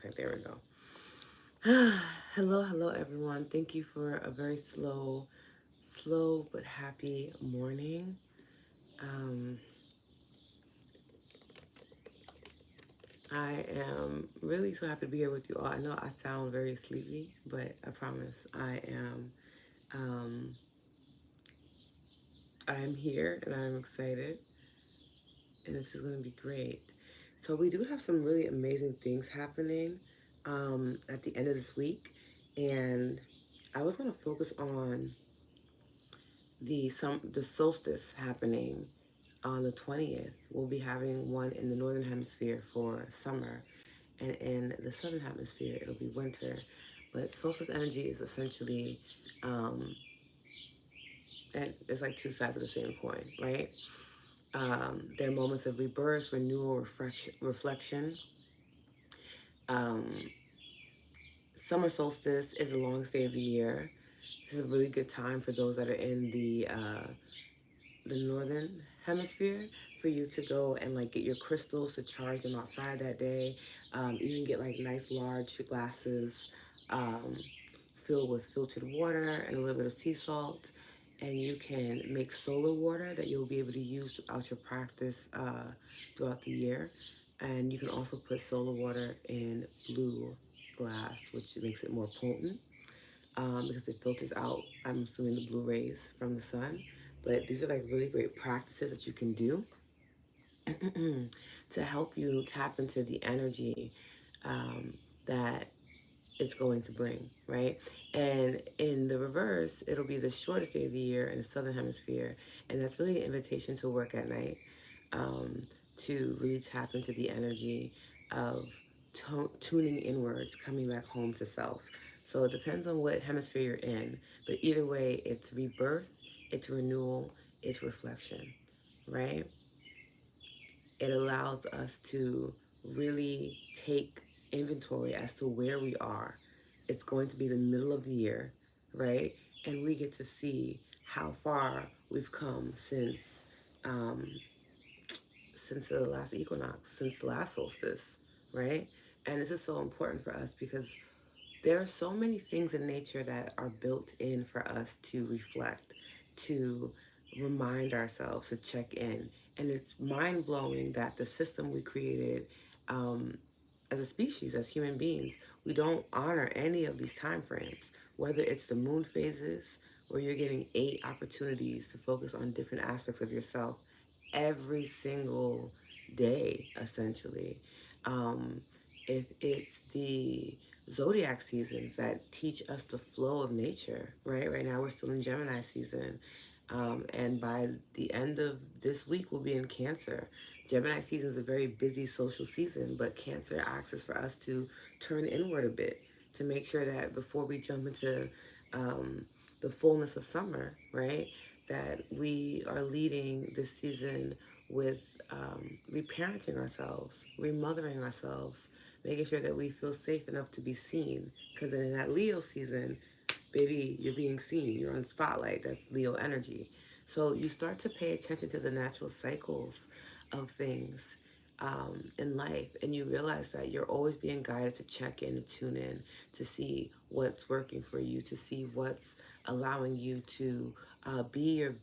Okay, there we go. Hello, everyone. Thank you for a very slow but happy morning. Um, I am really so happy to be here with you all. I know I sound very sleepy, but I promise I am. Um, I'm here and I'm excited, and this is going to be great. So we do have some really amazing things happening at the end of this week, and I was going to focus on the solstice happening on the 20th. We'll be having one in the northern hemisphere for summer, and in the southern hemisphere it'll be winter. But solstice energy is essentially, um, and it's like two sides of the same coin, right? They're moments of rebirth, renewal, reflection. Um, Summer solstice is the longest day of the year. This is a really good time for those that are in the northern hemisphere, for you to go and like get your crystals to charge them outside that day. Even get like nice large glasses um, filled with filtered water and a little bit of sea salt, and you can make solar water that you'll be able to use throughout your practice throughout the year. And you can also put solar water in blue glass, which makes it more potent because it filters out, I'm assuming, the blue rays from the sun. But these are like really great practices that you can do to help you tap into the energy um, that it's going to bring, right? And in the reverse, it'll be the shortest day of the year in the southern hemisphere, and that's really an invitation to work at night, um, to really tap into the energy of tuning inwards, coming back home to self. So it depends on what hemisphere you're in, but either way, it's rebirth, it's renewal, it's reflection, right? It allows us to really take inventory as to where we are. It's going to be the middle of the year, right? And we get to see how far we've come um, since the last equinox, since the last solstice, right? And this is so important for us because there are so many things in nature that are built in for us to reflect, to remind ourselves, to check in. And it's mind blowing that the system we created as a species, as human beings, we don't honor any of these time frames, whether it's the moon phases, where you're getting 8 opportunities to focus on different aspects of yourself every single day, essentially. Um, if it's the zodiac seasons that teach us the flow of nature, right? Right now we're still in Gemini season. And by the end of this week, we'll be in Cancer. Gemini season is a very busy social season, but Cancer asks us for us to turn inward a bit, to make sure that before we jump into the fullness of summer, right, that we are leading this season with reparenting ourselves, remothering ourselves, making sure that we feel safe enough to be seen. Because in that Leo season, baby, you're being seen. You're on spotlight. That's Leo energy. So you start to pay attention to the natural cycles of things in life, and you realize that you're always being guided to check in, to tune in, to see what's working for you, to see what's allowing you to be your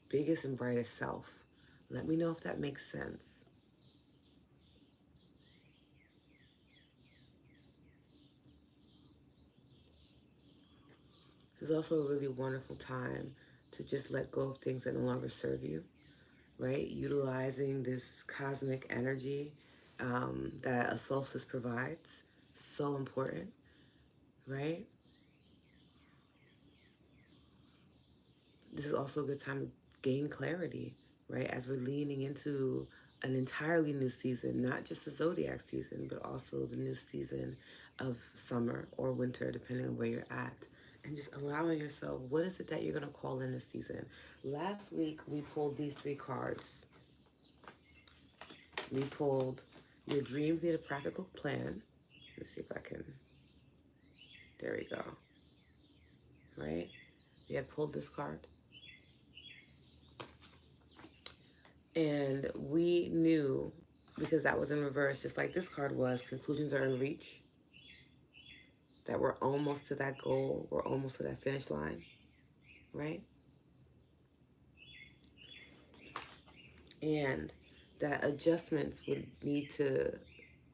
biggest and brightest self. Let me know if that makes sense. It's also a really wonderful time to just let go of things that no longer serve you, right? Utilizing this cosmic energy that a solstice provides. So important, right? This is also a good time to gain clarity, right? As we're leaning into an entirely new season, not just the zodiac season, but also the new season of summer or winter, depending on where you're at. And just allowing yourself, what is it that you're going to call in this season? Last week, we pulled these 3 cards. We pulled Your Dreams Need a Practical Plan. Let's see if I can. There we go. Right? We had pulled this card. And we knew, because that was in reverse, just like this card was, conclusions are in reach. that we're almost to that goal, we're almost to that finish line, right? And that adjustments would need to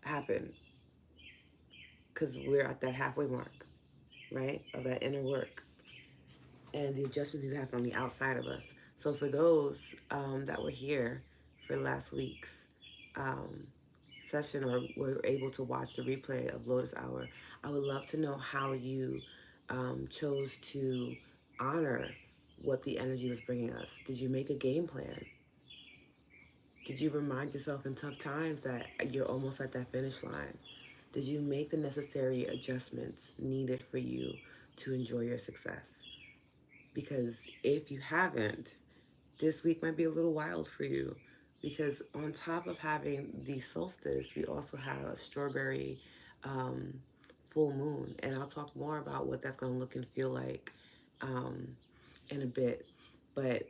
happen because we're at that halfway mark, right? Of that inner work. And the adjustments need to happen on the outside of us. So for those that were here for last week's um, session or were able to watch the replay of Lotus Hour, I would love to know how you chose to honor what the energy was bringing us. Did you make a game plan? Did you remind yourself in tough times that you're almost at that finish line? Did you make the necessary adjustments needed for you to enjoy your success? Because if you haven't, this week might be a little wild for you. Because on top of having the solstice, we also have a strawberry um, full moon. And I'll talk more about what that's going to look and feel like in a bit. But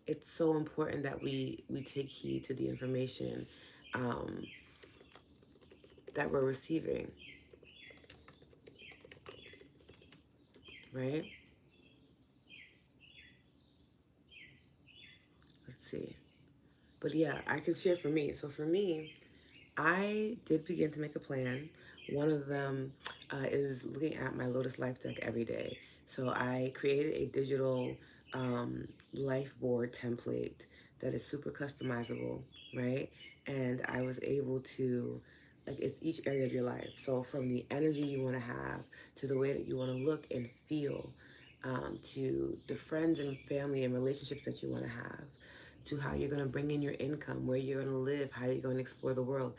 it's so important that we take heed to the information um, that we're receiving, right? Let's see. But yeah, I can share for me. So for me, I did begin to make a plan. One of them is looking at my Lotus Life deck every day. So I created a digital life board template that is super customizable, right? And I was able to, like, it's each area of your life. So from the energy you want to have to the way that you want to look and feel, to the friends and family and relationships that you want to have, to how you're going to bring in your income, where you're going to live, how you're going to explore the world.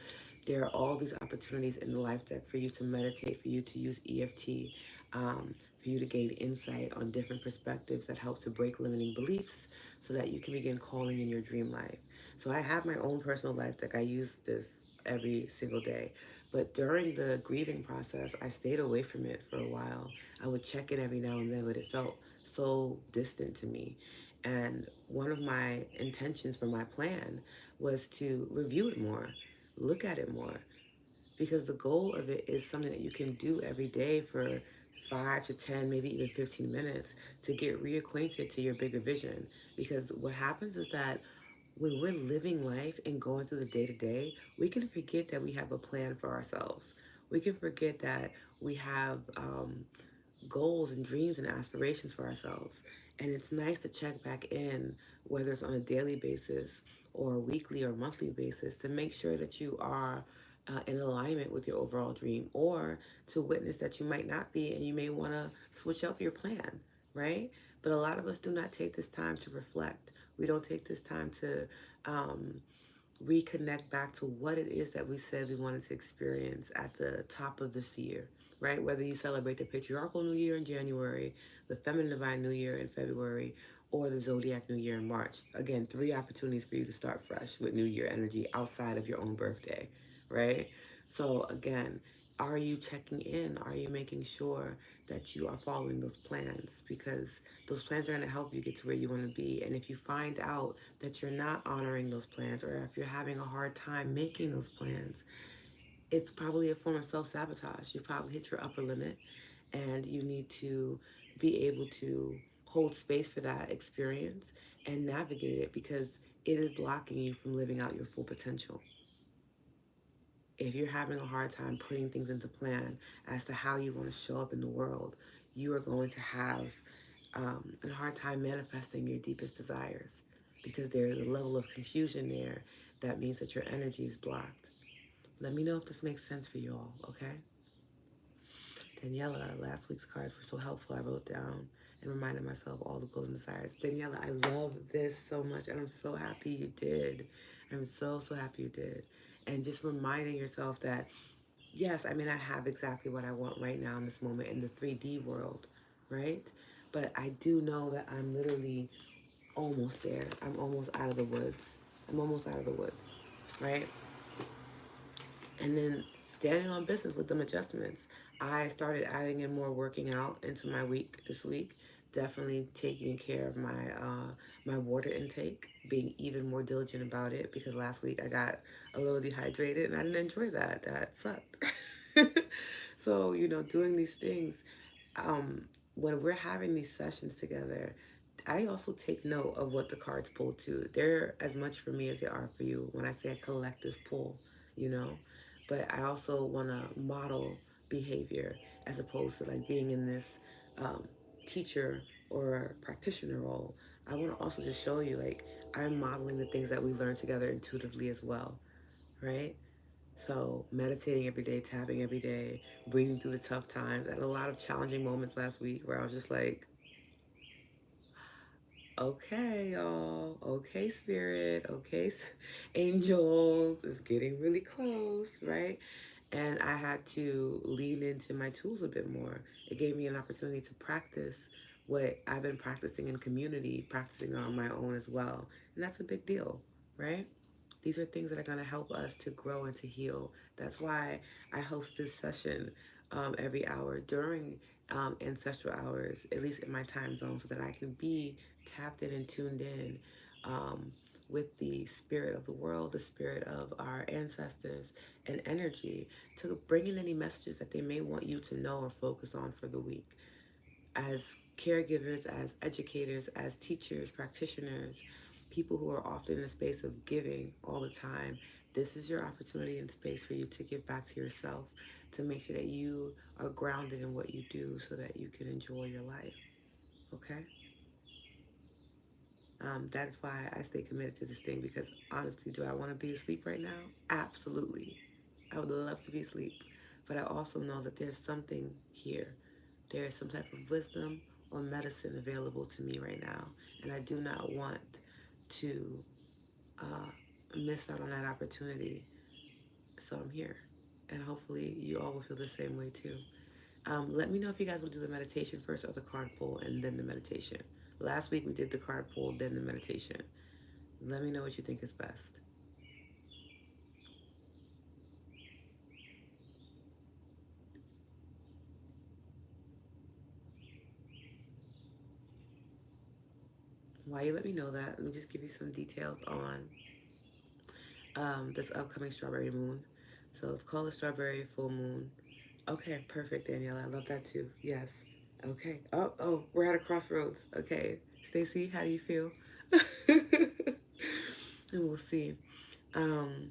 There are all these opportunities in the life deck for you to meditate, for you to use EFT, for you to gain insight on different perspectives that help to break limiting beliefs so that you can begin calling in your dream life. So I have my own personal life deck. I use this every single day. But during the grieving process, I stayed away from it for a while. I would check it every now and then, but it felt so distant to me. And one of my intentions for my plan was to review it more, look at it more, because the goal of it is something that you can do every day for 5 to 10, maybe even 15 minutes to get reacquainted to your bigger vision. Because what happens is that when we're living life and going through the day to day, we can forget that we have a plan for ourselves. We can forget that we have goals and dreams and aspirations for ourselves. And it's nice to check back in, whether it's on a daily basis or a weekly or monthly basis, to make sure that you are in alignment with your overall dream, or to witness that you might not be and you may want to switch up your plan, right? But a lot of us do not take this time to reflect. We don't take this time to um, reconnect back to what it is that we said we wanted to experience at the top of this year, right? Whether you celebrate the patriarchal new year in January, the feminine divine new year in February, or the zodiac new year in March. Again, 3 opportunities for you to start fresh with new year energy outside of your own birthday, right? So again, are you checking in? Are you making sure that you are following those plans? Because those plans are going to help you get to where you want to be. And if you find out that you're not honoring those plans, or if you're having a hard time making those plans, it's probably a form of self-sabotage. You've probably hit your upper limit, and you need to be able to hold space for that experience and navigate it, because it is blocking you from living out your full potential. If you're having a hard time putting things into plan as to how you want to show up in the world, you are going to have a hard time manifesting your deepest desires, because there's a level of confusion there that means that your energy is blocked. Let me know if this makes sense for you all, okay? Daniela, last week's cards were so helpful. I wrote down and reminded myself all the goals and desires. Daniela, I love this so much, and I'm so happy you did. I'm so, so happy you did. And just reminding yourself that, yes, I may not have exactly what I want right now in this moment in the 3D world, right? But I do know that I'm literally almost there. I'm almost out of the woods. I'm almost out of the woods, right? And then standing on business with them adjustments. I started adding in more working out into my week this week. Definitely taking care of my water intake, being even more diligent about it, because last week I got a little dehydrated and I didn't enjoy that. That sucked. So, doing these things, um, when we're having these sessions together, I also take note of what the cards pull too. They're as much for me as they are for you when I say a collective pull, you know? But I also want to model behavior as opposed to like being in this um, teacher or practitioner role. I want to also just show you like I'm modeling the things that we learn together intuitively as well, right? So meditating every day, tapping every day, breathing through the tough times. I had a lot of challenging moments last week where I was just like, okay, y'all, okay, spirit, okay, angels, it's getting really close, right? And I had to lean into my tools a bit more. It gave me an opportunity to practice what I've been practicing in community, practicing on my own as well. And that's a big deal, right? These are things that are going to help us to grow and to heal. That's why I host this session every hour during ancestral hours, at least in my time zone, so that I can be tapped in and tuned in with the spirit of the world, the spirit of our ancestors, and energy to bring in any messages that they may want you to know or focus on for the week. As caregivers, as educators, as teachers, practitioners, people who are often in a space of giving all the time, this is your opportunity and space for you to give back to yourself, to make sure that you are grounded in what you do so that you can enjoy your life. Okay? That is why I stay committed to this thing because honestly, do I want to be asleep right now? Absolutely. I would love to be asleep. But I also know that there's something here. There is some type of wisdom or medicine available to me right now. And I do not want to uh, miss out on that opportunity. So I'm here. And hopefully you all will feel the same way too. Let me know if you guys will do the meditation first or the card pull and then the meditation. Last week we did the card pull, then the meditation. Let me know what you think is best. While you let me know that, let me just give you some details on this upcoming strawberry moon. So it's called a strawberry full moon. Okay, perfect, Danielle. I love that too. Yes. Okay. Oh, we're at a crossroads. Okay. Stacy, how do you feel? And we'll see. Um,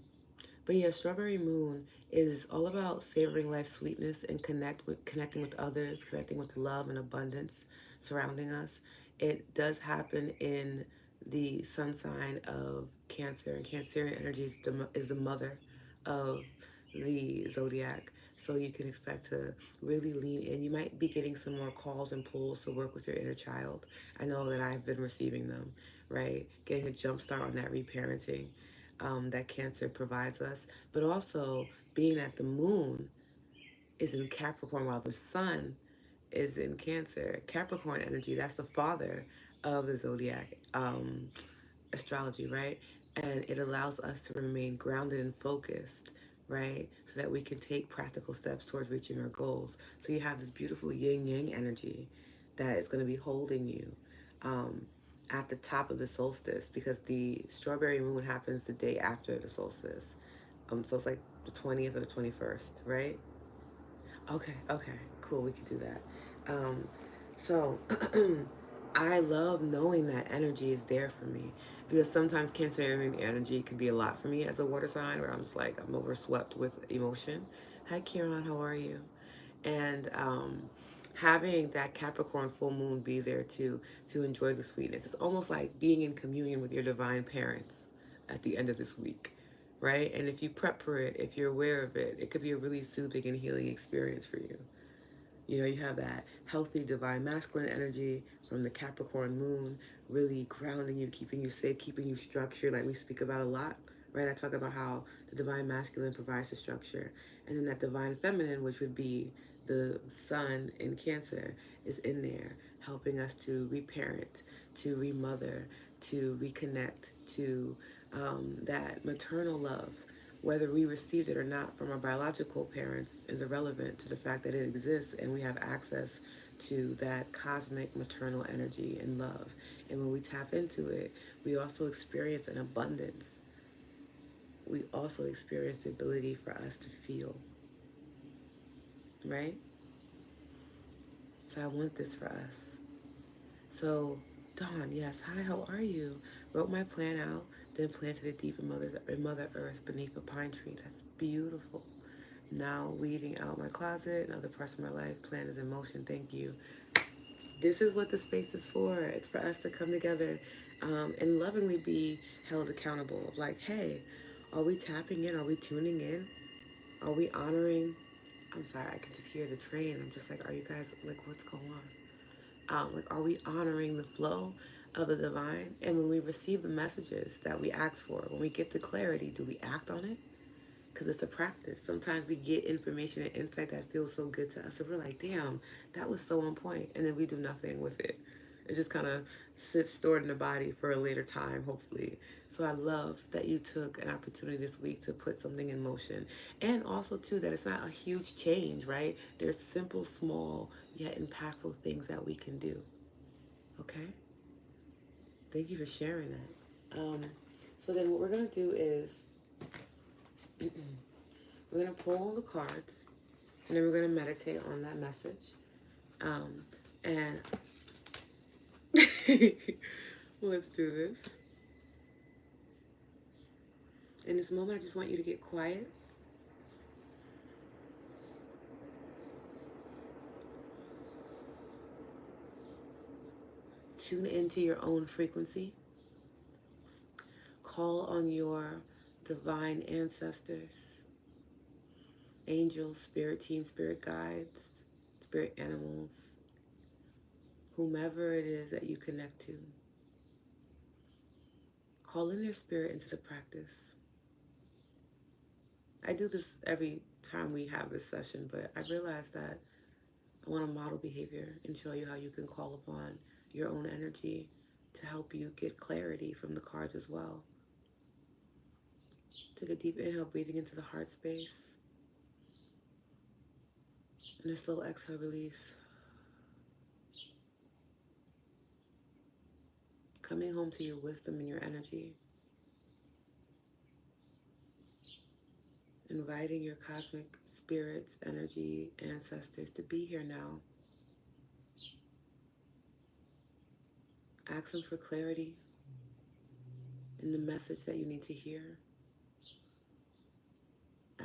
but yeah, Strawberry Moon is all about savoring life's sweetness and connecting with others, connecting with love and abundance surrounding us. It does happen in the sun sign of Cancer, and Cancerian energy is the mother of the zodiac. So you can expect to really lean in. You might be getting some more calls and pulls to work with your inner child. I know that I've been receiving them, right? Getting a jump start on that reparenting that Cancer provides us, but also being that the moon is in Capricorn while the sun is in Cancer. Capricorn energy, that's the father of the zodiac astrology, right? And it allows us to remain grounded and focused, right? So that we can take practical steps towards reaching our goals. So you have this beautiful yin yang energy that is going to be holding you um, at the top of the solstice because the strawberry moon happens the day after the solstice. So it's like the 20th or the 21st, right? Okay, cool. We could do that. So I love knowing that energy is there for me because sometimes Cancerian energy can be a lot for me as a water sign where I'm just like, I'm overswept with emotion. Hi, Kieran, how are you? And having that Capricorn full moon be there too to enjoy the sweetness. It's almost like being in communion with your divine parents at the end of this week, right? And if you prep for it, if you're aware of it, it could be a really soothing and healing experience for you. You have that healthy divine masculine energy from the Capricorn moon, really grounding you, keeping you safe, keeping you structured, like we speak about a lot, right? I talk about how the divine masculine provides the structure. And then that divine feminine, which would be the sun in Cancer, is in there, helping us to reparent, to remother, to reconnect, to that maternal love whether we received it or not from our biological parents is irrelevant to the fact that it exists and we have access to that cosmic maternal energy and love. And when we tap into it, we also experience an abundance. We also experience the ability for us to feel. right? So I want this for us. So, Dawn, yes, hi, how are you? Wrote my plan out, then planted it deep in Mother Earth beneath a pine tree. That's beautiful. Now weeding out my closet and other parts of my life. Plan is in motion. Thank you. This is what the space is for. It's for us to come together and lovingly be held accountable. Of like, hey, are we tapping in? Are we tuning in? Are we honoring? I'm sorry, I can just hear the train. I'm just like, are you guys like, what's going on? Like, are we honoring the flow of the divine? And when we receive the messages that we ask for, when we get the clarity, do we act on it? Because it's a practice. Sometimes we get information and insight that feels so good to us, and we're like, damn, that was so on point, and then we do nothing with it. It just kind of sits stored in the body for a later time, hopefully. So I love that you took an opportunity this week to put something in motion. And also, too, that it's not a huge change, right? There's simple, small, yet impactful things that we can do. Okay? Thank you for sharing that. So then what we're going to do is we're going to pull the cards, and then we're going to meditate on that message. And let's do this. In this moment, I just want you to get quiet. Tune into your own frequency. Call on your divine ancestors, angels, spirit team, spirit guides, spirit animals, whomever it is that you connect to. Call in their spirit into the practice. I do this every time we have this session, but I realized that I want to model behavior and show you how you can call upon your own energy to help you get clarity from the cards as well. Take a deep inhale, breathing into the heart space. And a slow exhale, release. Coming home to your wisdom and your energy. Inviting your cosmic spirits, energy, ancestors to be here now. Ask them for clarity in the message that you need to hear.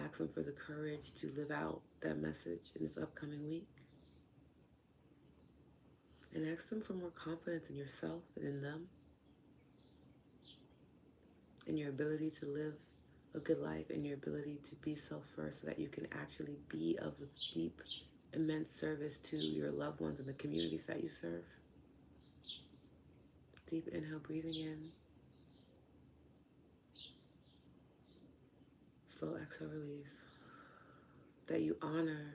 Ask them for the courage to live out that message in this upcoming week. And ask them for more confidence in yourself and in them, in your ability to live a good life, and your ability to be self-first so that you can actually be of deep, immense service to your loved ones and the communities that you serve. Deep inhale, breathing in. Slow exhale, release. That you honor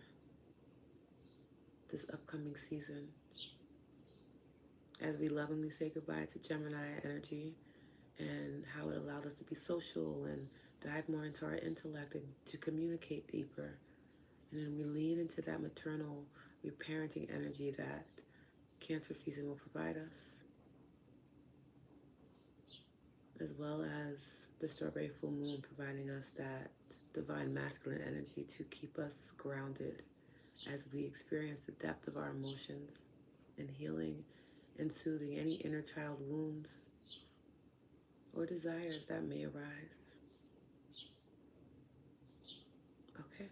this upcoming season as we lovingly say goodbye to Gemini energy and how it allowed us to be social and dive more into our intellect and to communicate deeper. And then we lean into that maternal reparenting energy that Cancer season will provide us, as well as the Strawberry Full Moon providing us that divine masculine energy to keep us grounded as we experience the depth of our emotions and healing and soothing any inner child wounds or desires that may arise. Okay,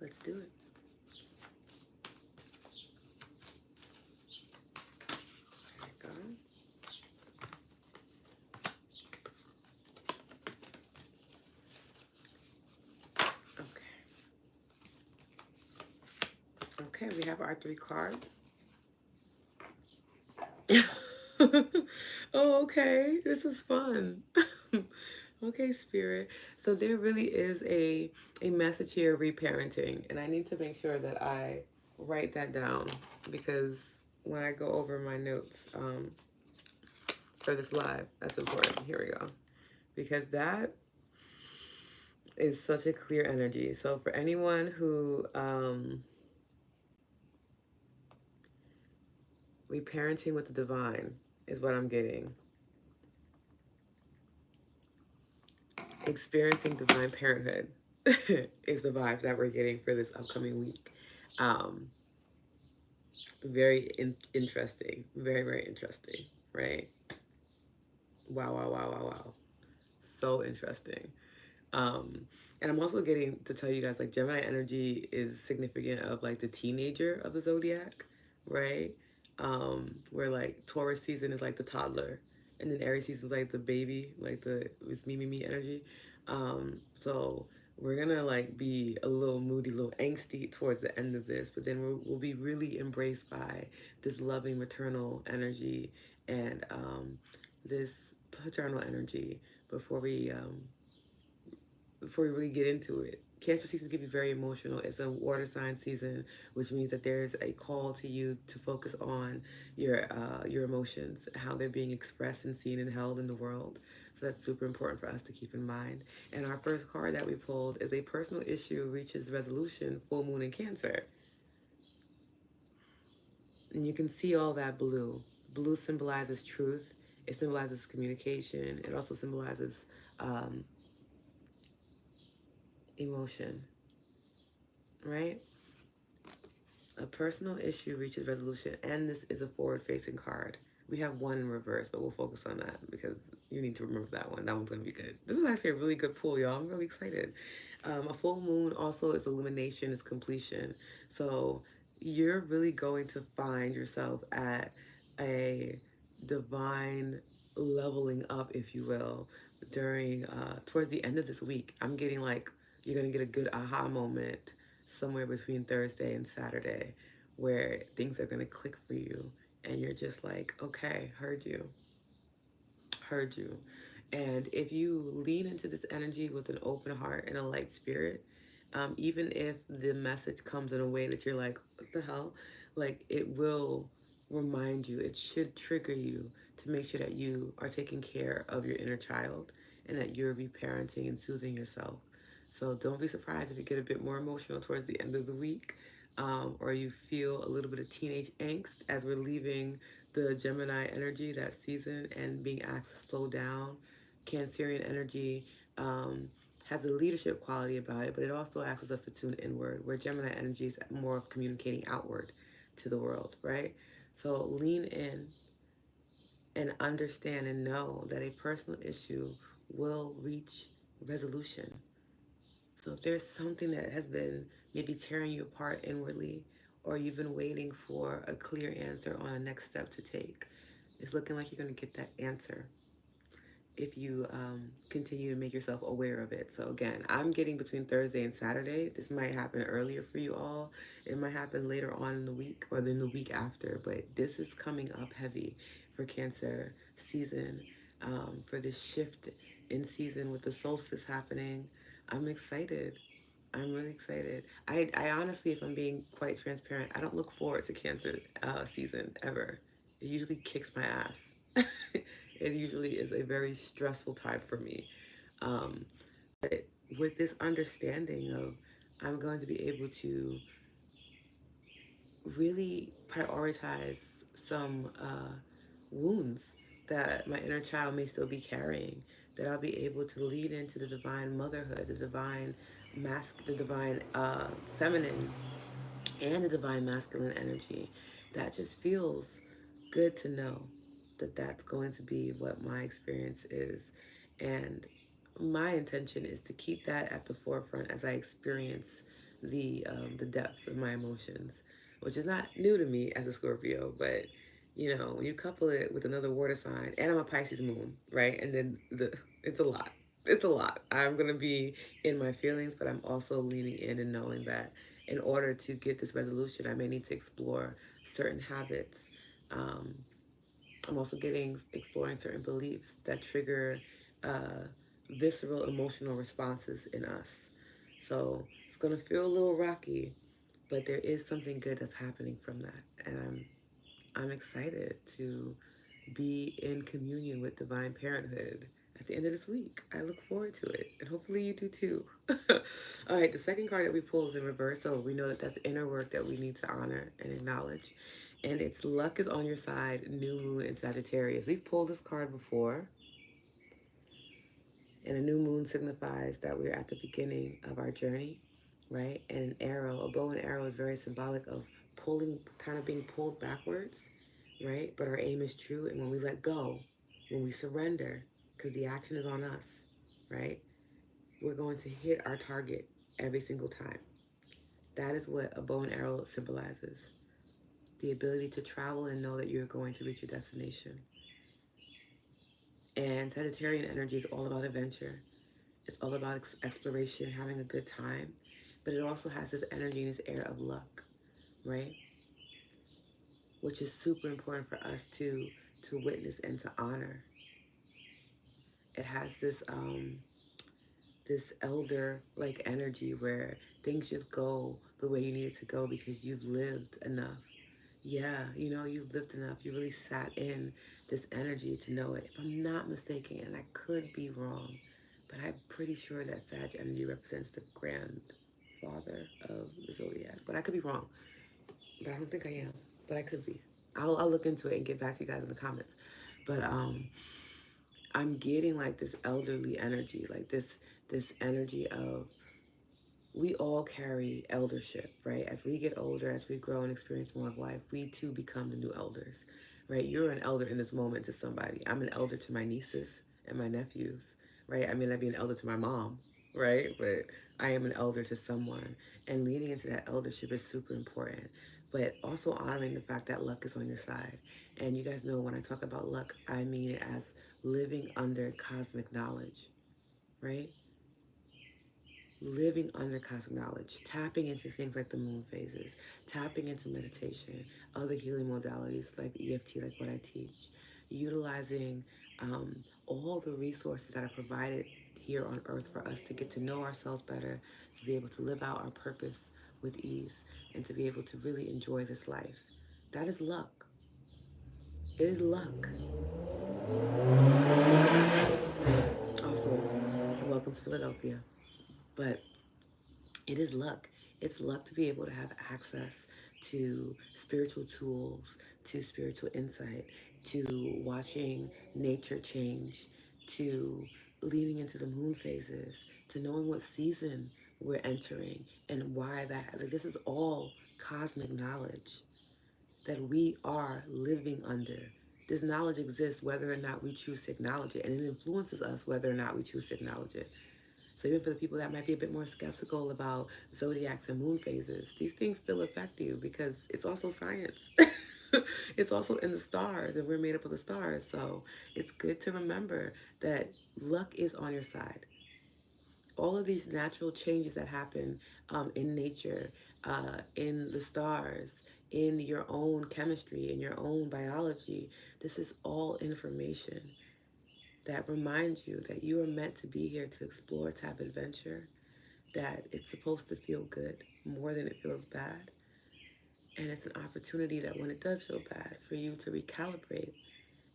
let's do it. There we go. Okay, we have our 3 cards. Oh, okay. This is fun. Okay, Spirit. So there really is a message here of reparenting, and I need to make sure that I write that down because when I go over my notes for this live, that's important. Here we go. Because that is such a clear energy. So for anyone who reparenting with the divine is what I'm getting. Experiencing divine parenthood. is the vibes that we're getting for this upcoming week. Um, very interesting. Very, very interesting, right? Wow, wow, wow, wow, wow. So interesting. Um, and I'm also getting to tell you guys, like, Gemini energy is significant of like the teenager of the zodiac, right? Where like Taurus season is like the toddler, and then Aries season is like the baby, like the it's me me me energy. So we're gonna like be a little moody, a little angsty towards the end of this, but then we'll be really embraced by this loving maternal energy and this paternal energy before we really get into it. Cancer season can be very emotional. It's a water sign season, which means that there's a call to you to focus on your emotions, how they're being expressed and seen and held in the world. So that's super important for us to keep in mind. And our first card that we pulled is a personal issue reaches resolution, full moon in Cancer. And you can see all that blue. Blue symbolizes truth. It symbolizes communication. It also symbolizes um, emotion, right? A personal issue reaches resolution, and this is a forward-facing card. We have one in reverse, but we'll focus on that because you need to remember that one. That one's going to be good. This is actually a really good pull, y'all. I'm really excited. A full moon also is illumination, is completion. So you're really going to find yourself at a divine leveling up, if you will, during towards the end of this week. I'm getting like you're going to get a good aha moment somewhere between Thursday and Saturday where things are going to click for you and you're just like, okay, heard you. And if you lean into this energy with an open heart and a light spirit, even if the message comes in a way that you're like, what the hell? Like, it will remind you, it should trigger you to make sure that you are taking care of your inner child and that you're reparenting and soothing yourself. So don't be surprised if you get a bit more emotional towards the end of the week, or you feel a little bit of teenage angst as we're leaving the Gemini energy that season and being asked to slow down. Cancerian energy has a leadership quality about it, but it also asks us to tune inward, where Gemini energy is more of communicating outward to the world, right? So lean in and understand and know that a personal issue will reach resolution. So if there's something that has been maybe tearing you apart inwardly, or you've been waiting for a clear answer on a next step to take, it's looking like you're going to get that answer if you continue to make yourself aware of it. So again, I'm getting between Thursday and Saturday. This might happen earlier for you all. It might happen later on in the week or then the week after, but this is coming up heavy for Cancer season, for this shift in season with the solstice happening. I'm excited. I'm really excited. I honestly, if I'm being quite transparent, I don't look forward to Cancer season ever. It usually kicks my ass. It usually is a very stressful time for me. Um, but with this understanding of I'm going to be able to really prioritize some wounds that my inner child may still be carrying, that I'll be able to lead into the divine motherhood, the divine the divine feminine and the divine masculine energy. That just feels good to know that that's going to be what my experience is. And my intention is to keep that at the forefront as I experience the depths of my emotions, which is not new to me as a Scorpio, but you know, when you couple it with another water sign, and I'm a Pisces moon, right? And then it's a lot. It's a lot. I'm gonna be in my feelings, but I'm also leaning in and knowing that in order to get this resolution, I may need to explore certain habits. Um, I'm also exploring certain beliefs that trigger uh, visceral emotional responses in us. So it's gonna feel a little rocky, but there is something good that's happening from that, and I'm excited to be in communion with divine parenthood at the end of this week. I look forward to it, and hopefully you do too. All right, the second card that we pulled is in reverse, so we know that that's inner work that we need to honor and acknowledge. And it's luck is on your side, new moon and Sagittarius. We've pulled this card before, And a new moon signifies that we're at the beginning of our journey, right? And an arrow, a bow and arrow, is very symbolic of pulling, kind of being pulled backwards, right? But our aim is true. And when we let go, when we surrender, because the action is on us, right? We're going to hit our target every single time. That is what a bow and arrow symbolizes. The ability to travel and know that you're going to reach your destination. And Sagittarian energy is all about adventure. It's all about exploration, having a good time. But it also has this energy and this air of luck, right? Which is super important for us to witness and to honor. It has this elder like energy where things just go the way you need it to go because you've lived enough. Yeah, you know, you've lived enough. You really sat in this energy to know it. If I'm not mistaken, and I could be wrong, but I'm pretty sure that Sag energy represents the grandfather of the zodiac. But I could be wrong. But I don't think I am. But I could be. I'll look into it and get back to you guys in the comments. But I'm getting like this elderly energy, like this energy of, we all carry eldership, right? As we get older, as we grow and experience more of life, we too become the new elders, right? You're an elder in this moment to somebody. I'm an elder to my nieces and my nephews, right? I may not be an elder to my mom, right? But I am an elder to someone. And leaning into that eldership is super important. But also honoring the fact that luck is on your side. And you guys know when I talk about luck, I mean it as living under cosmic knowledge, right? Living under cosmic knowledge, tapping into things like the moon phases, tapping into meditation, other healing modalities like EFT, like what I teach, utilizing all the resources that are provided here on earth for us to get to know ourselves better, to be able to live out our purpose with ease, and to be able to really enjoy this life. That is luck. It is luck. Also, welcome to Philadelphia. But it is luck. It's luck to be able to have access to spiritual tools, to spiritual insight, to watching nature change, to leaning into the moon phases, to knowing what season we're entering and why that. Like, this is all cosmic knowledge that we are living under. This knowledge exists whether or not we choose to acknowledge it, and it influences us whether or not we choose to acknowledge it. So even for the people that might be a bit more skeptical about zodiacs and moon phases, these things still affect you because it's also science. It's also in the stars, and we're made up of the stars. So it's good to remember that luck is on your side. All of these natural changes that happen in nature, in the stars, in your own chemistry, in your own biology, this is all information that reminds you that you are meant to be here to explore, to have adventure, that it's supposed to feel good more than it feels bad. And it's an opportunity that when it does feel bad, for you to recalibrate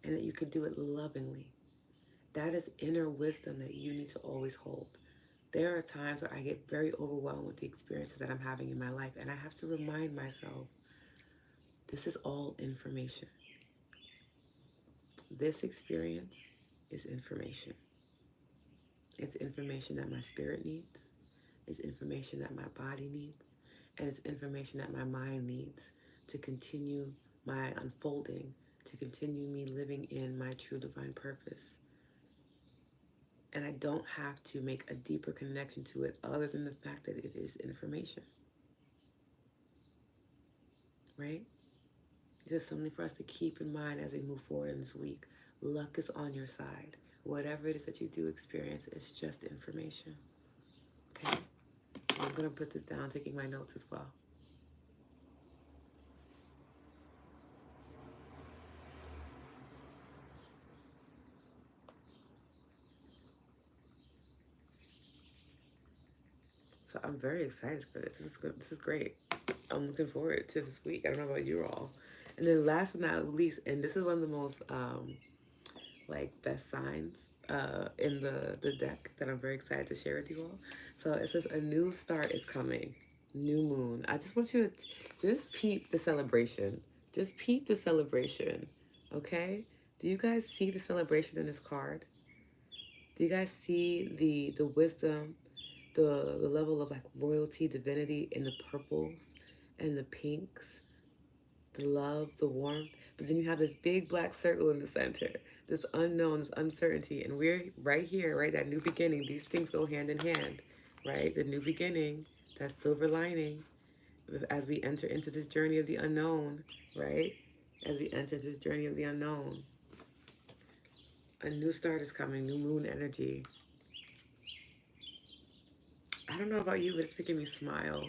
and that you can do it lovingly. That is inner wisdom that you need to always hold. There are times where I get very overwhelmed with the experiences that I'm having in my life, and I have to remind myself, this is all information. This experience is information. It's information that my spirit needs. It's information that my body needs. And it's information that my mind needs to continue my unfolding, to continue me living in my true divine purpose. And I don't have to make a deeper connection to it other than the fact that it is information. Right? It's just something for us to keep in mind as we move forward in this week. Luck is on your side. Whatever it is that you do experience, it's just information. Okay? I'm going to put this down, taking my notes as well. So I'm very excited for this. This is good. This is great. I'm looking forward to this week. I don't know about you all. And then last but not least, and this is one of the most best signs in the deck that I'm very excited to share with you all. So it says a new start is coming. New moon. I just want you to just peep the celebration. Just peep the celebration. Okay? Do you guys see the celebration in this card? Do you guys see the wisdom, the level of like royalty, divinity in the purples and the pinks, the love, the warmth? But then you have this big black circle in the center, this unknown, this uncertainty, and we're right here, right? That new beginning. These things go hand in hand, right? The new beginning, that silver lining, as we enter into this journey of the unknown, right? As we enter this journey of the unknown, a new start is coming, new moon energy. I don't know about you, but it's making me smile.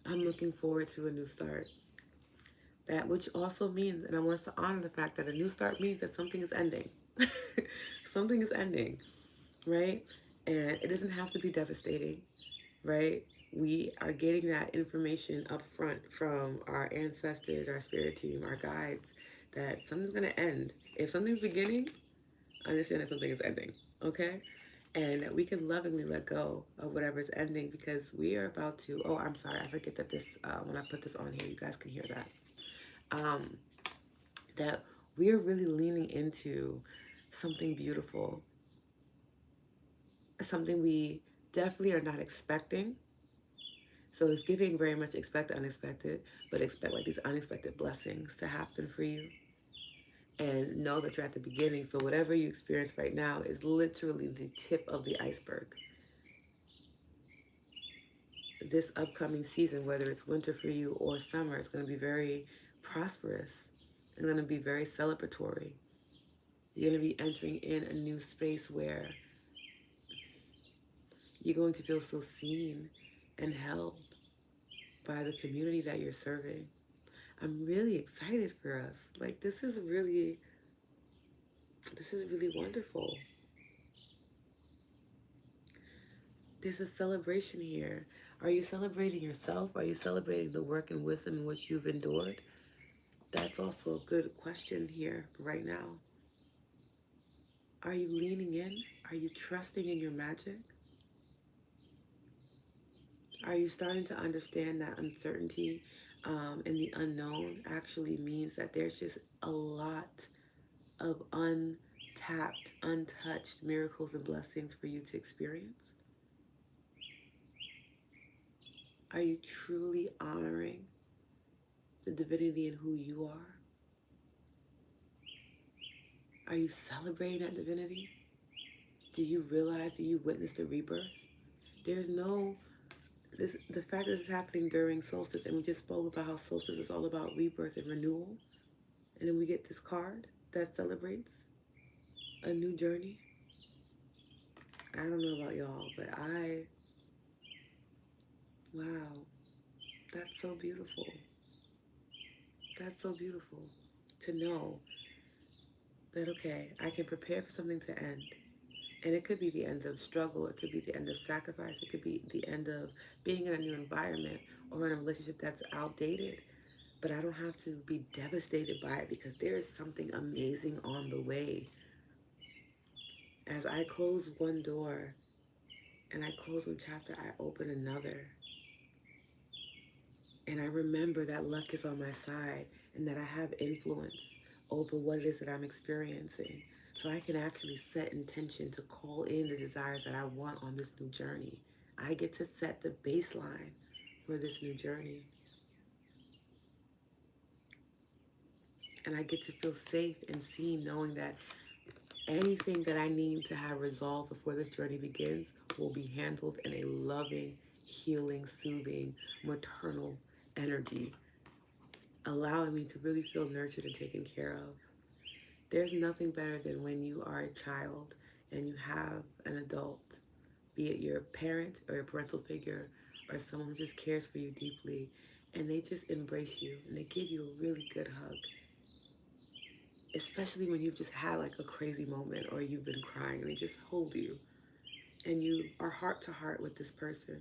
I'm looking forward to a new start. That which also means, and I want us to honor the fact that a new start means that something is ending. Something is ending, right? And it doesn't have to be devastating, right? We are getting that information up front from our ancestors, our spirit team, our guides, that something's going to end. If something's beginning, understand that something is ending, okay? And that we can lovingly let go of whatever's ending, because we are about to, oh, I'm sorry, I forget that this, when I put this on here, you guys can hear that. Um, that we are really leaning into something beautiful, something we definitely are not expecting. So it's giving very much expect the unexpected, but expect like these unexpected blessings to happen for you. And know that you're at the beginning. So whatever you experience right now is literally the tip of the iceberg. This upcoming season, whether it's winter for you or summer, it's going to be very prosperous. It's going to be very celebratory. You're going to be entering in a new space where you're going to feel so seen and held by the community that you're serving. I'm really excited for us. Like this is really wonderful. There's a celebration here. Are you celebrating yourself? Are you celebrating the work and wisdom in which you've endured? That's also a good question here for right now. Are you leaning in? Are you trusting in your magic? Are you starting to understand that uncertainty and the unknown actually means that there's just a lot of untapped, untouched miracles and blessings for you to experience? Are you truly honoring the divinity in who you are? Are you celebrating that divinity? Do you realize, do you witness the rebirth? There's no, the fact that it's happening during solstice, and we just spoke about how solstice is all about rebirth and renewal, and then we get this card that celebrates a new journey. I don't know about y'all, but wow, that's so beautiful. That's so beautiful to know that, okay, I can prepare for something to end. And it could be the end of struggle, it could be the end of sacrifice, it could be the end of being in a new environment or in a relationship that's outdated. But I don't have to be devastated by it, because there is something amazing on the way. As I close one door and I close one chapter, I open another. And I remember that luck is on my side and that I have influence over what it is that I'm experiencing. So I can actually set intention to call in the desires that I want on this new journey. I get to set the baseline for this new journey. And I get to feel safe and seen, knowing that anything that I need to have resolved before this journey begins will be handled in a loving, healing, soothing, maternal energy, allowing me to really feel nurtured and taken care of. There's nothing better than when you are a child and you have an adult, be it your parent or your parental figure or someone who just cares for you deeply, and they just embrace you and they give you a really good hug. Especially when you've just had like a crazy moment or you've been crying and they just hold you and you are heart to heart with this person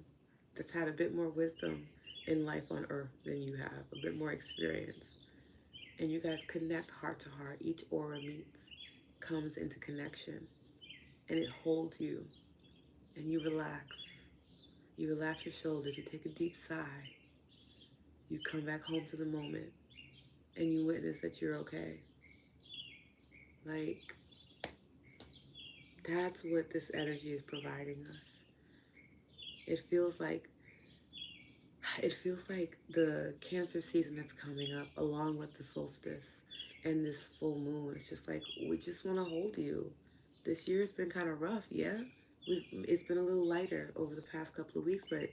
that's had a bit more wisdom in life on earth than you have, a bit more experience. And you guys connect heart to heart. Each aura meets, comes into connection, and it holds you. And you relax. You relax your shoulders. You take a deep sigh. You come back home to the moment, and you witness that you're okay. Like, That's what this energy is providing us. It feels like it feels like the Cancer season that's coming up, along with the solstice and this full moon. It's just like we just want to hold you. This year has been kind of rough, yeah. It's been a little lighter over the past couple of weeks, but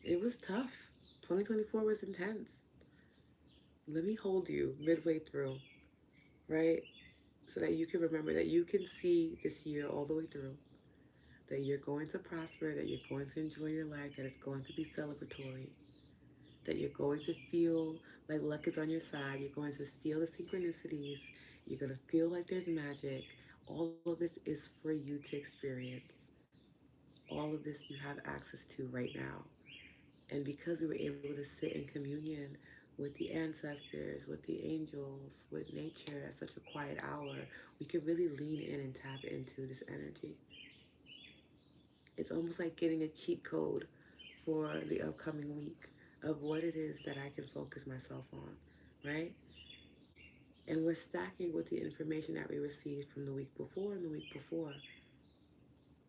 it was tough. 2024 was intense. Let me hold you midway through, right? So that you can remember that you can see this year all the way through, that you're going to prosper, that you're going to enjoy your life, that it's going to be celebratory, that you're going to feel like luck is on your side, you're going to feel the synchronicities, you're going to feel like there's magic. All of this is for you to experience. All of this you have access to right now. And because we were able to sit in communion with the ancestors, with the angels, with nature at such a quiet hour, we could really lean in and tap into this energy. It's almost like getting a cheat code for the upcoming week of what it is that I can focus myself on, right? And we're stacking with the information that we received from the week before and the week before.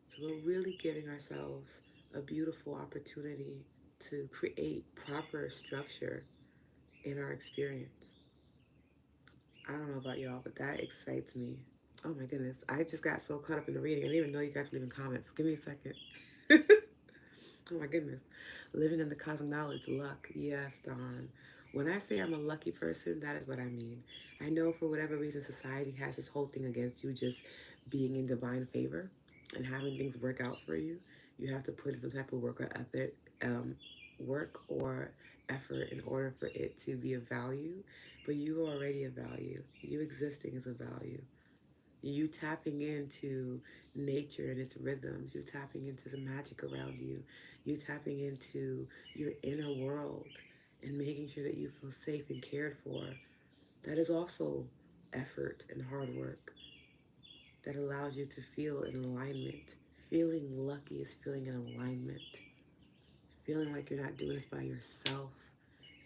So we're really giving ourselves a beautiful opportunity to create proper structure in our experience. I don't know about y'all, but that excites me. Oh my goodness. I just got so caught up in the reading. I didn't even know you got to leave in comments. Give me a second. Oh my goodness. Living in the cosmic knowledge, luck. Yes, Dawn. When I say I'm a lucky person, that is what I mean. I know for whatever reason society has this whole thing against you just being in divine favor and having things work out for you. You have to put in some type of work or effort in order for it to be of value. But you are already of value. You existing is a value. You tapping into nature and its rhythms, you tapping into the magic around you tapping into your inner world and making sure that you feel safe and cared for. That is also effort and hard work that allows you to feel in alignment. Feeling lucky is feeling in alignment, feeling like you're not doing this by yourself,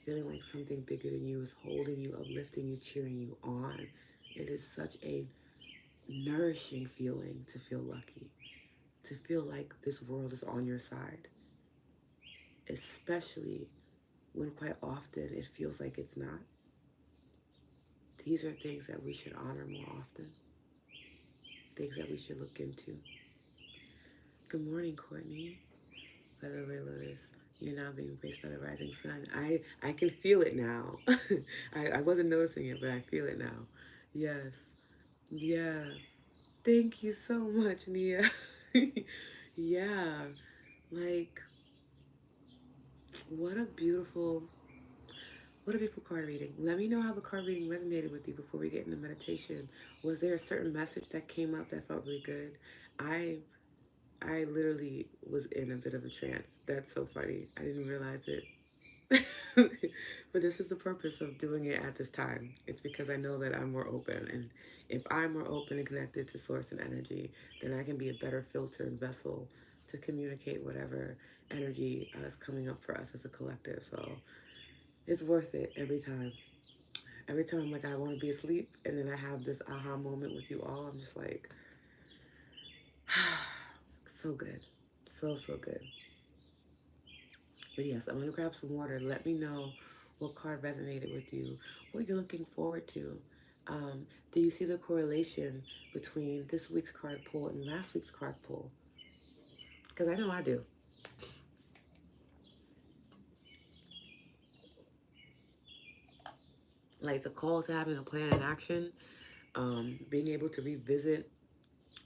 feeling like something bigger than you is holding you, uplifting you, cheering you on. It is such a nourishing feeling to feel lucky, to feel like this world is on your side, especially when quite often it feels like it's not. These are things that we should honor more often, things that we should look into. Good morning, Courtney. By the way, Lotus, you're now being embraced by the rising sun. I can feel it now. I wasn't noticing it, but I feel it now. Yes. Yeah. Thank you so much, Nia. Yeah. Like, what a beautiful what a beautiful card reading. Let me know how the card reading resonated with you before we get into meditation. Was there a certain message that came up that felt really good? I I literally was in a bit of a trance. That's so funny. I didn't realize it. But this is the purpose of doing it at this time. It's because I know that I'm more open. And if I'm more open and connected to source and energy, then I can be a better filter and vessel to communicate whatever energy is coming up for us as a collective. So it's worth it every time. Every time I'm like, I want to be asleep, and then I have this aha moment with you all, I'm just like, so good. So, so good. But yes, I'm going to grab some water. Let me know what card resonated with you, what you're looking forward to. Do you see the correlation between this week's card pull and last week's card pull? Because I know I do. Like the call to having a plan and action, being able to revisit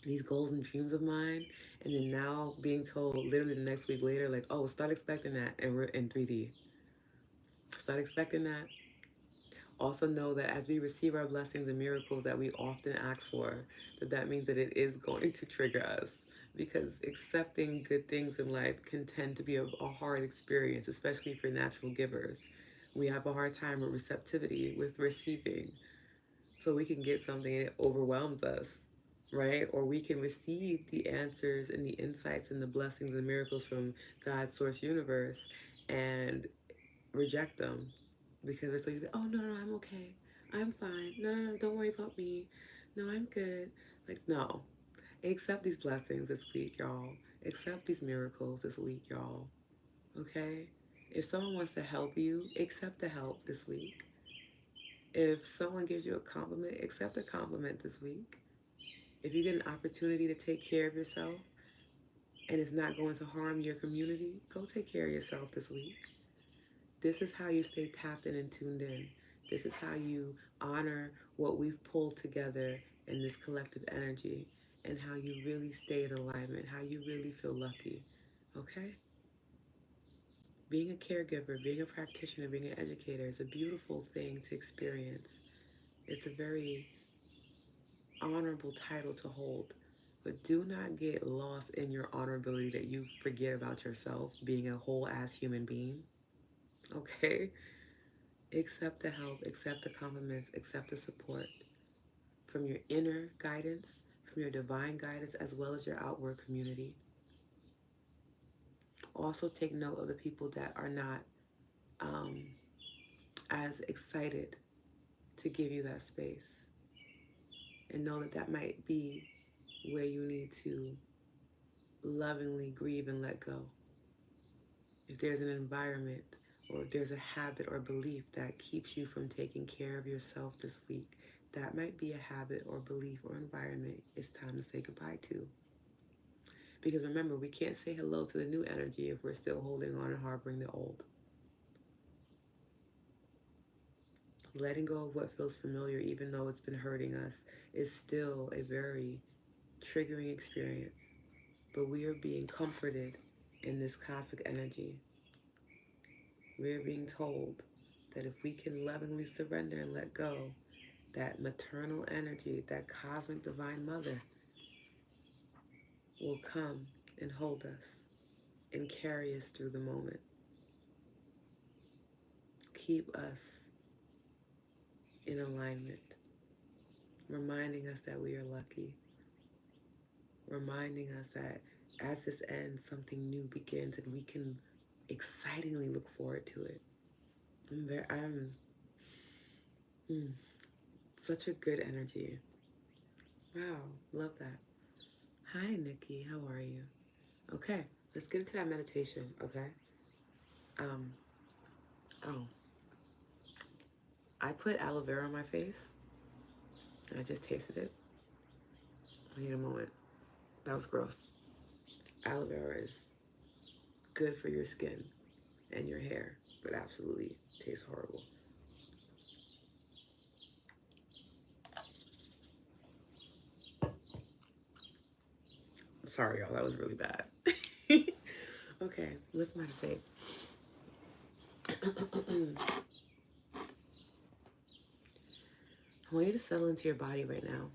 these goals and dreams of mine, and then now being told literally the next week later, like, oh, start expecting that, and we're in 3D. Start expecting that. Also know that as we receive our blessings and miracles that we often ask for, that means that it is going to trigger us, because accepting good things in life can tend to be a hard experience, especially for natural givers. We have a hard time with receptivity, with receiving. So we can get something and it overwhelms us, right? Or we can receive the answers and the insights and the blessings and miracles from God's source universe and reject them because we're so used to, oh, no, no, I'm okay. I'm fine. No, no, no, don't worry about me. No, I'm good. Like, no. Accept these blessings this week, y'all. Accept these miracles this week, y'all. Okay? If someone wants to help you, accept the help this week. If someone gives you a compliment, accept a compliment this week. If you get an opportunity to take care of yourself and it's not going to harm your community, go take care of yourself this week. This is how you stay tapped in and tuned in. This is how you honor what we've pulled together in this collective energy and how you really stay in alignment, how you really feel lucky. Okay? Being a caregiver, being a practitioner, being an educator is a beautiful thing to experience. It's a very honorable title to hold. But do not get lost in your honorability that you forget about yourself being a whole ass human being. Okay? Accept the help, accept the compliments, accept the support from your inner guidance, from your divine guidance, as well as your outward community. Also take note of the people that are not as excited to give you that space. And know that that might be where you need to lovingly grieve and let go. If there's an environment or if there's a habit or belief that keeps you from taking care of yourself this week, that might be a habit or belief or environment it's time to say goodbye to. Because remember, we can't say hello to the new energy if we're still holding on and harboring the old. Letting go of what feels familiar, even though it's been hurting us, is still a very triggering experience. But we are being comforted in this cosmic energy. We are being told that if we can lovingly surrender and let go, that maternal energy, that cosmic divine mother, will come and hold us and carry us through the moment. Keep us in alignment, reminding us that we are lucky, reminding us that as this ends, something new begins and we can excitingly look forward to it. I'm such a good energy. Wow, love that. Hi, Nikki, how are you? Okay, let's get into that meditation, okay? I put aloe vera on my face, and I just tasted it. I need a moment. That was gross. Aloe vera is good for your skin and your hair, but absolutely tastes horrible. I'm sorry, y'all, that was really bad. Okay, let's meditate. I want you to settle into your body right now.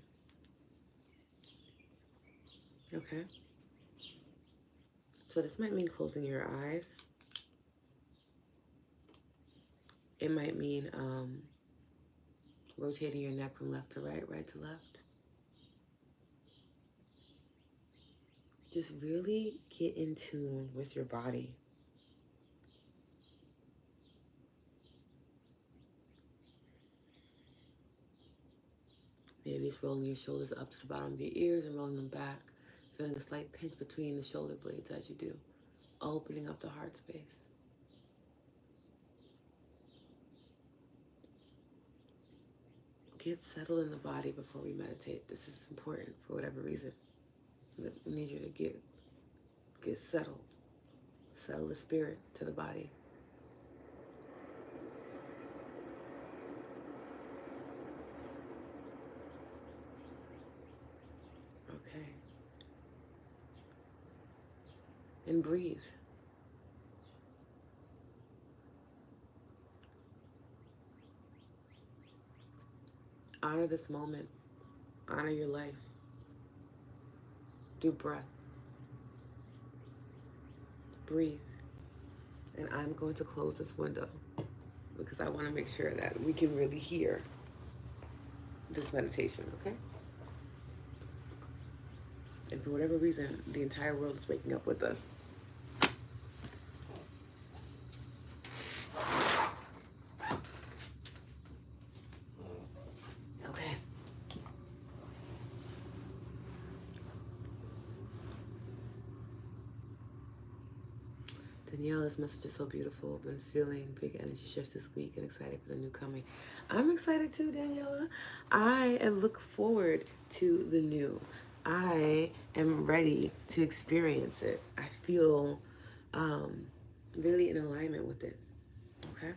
Okay? So this might mean closing your eyes. It might mean rotating your neck from left to right, right to left. Just really get in tune with your body. Maybe it's rolling your shoulders up to the bottom of your ears and rolling them back, feeling a slight pinch between the shoulder blades as you do, opening up the heart space. Get settled in the body before we meditate. This is important for whatever reason. We need you to get settled. Settle the spirit to the body. Okay. And breathe. Honor this moment. Honor your life. Do breath. Breathe. And I'm going to close this window because I want to make sure that we can really hear this meditation, okay? And for whatever reason, the entire world is waking up with us. Okay. Danielle, this message is so beautiful. I've been feeling big energy shifts this week and excited for the new coming. I'm excited too, Daniela. I look forward to the new. I am ready to experience it. I feel really in alignment with it. Okay?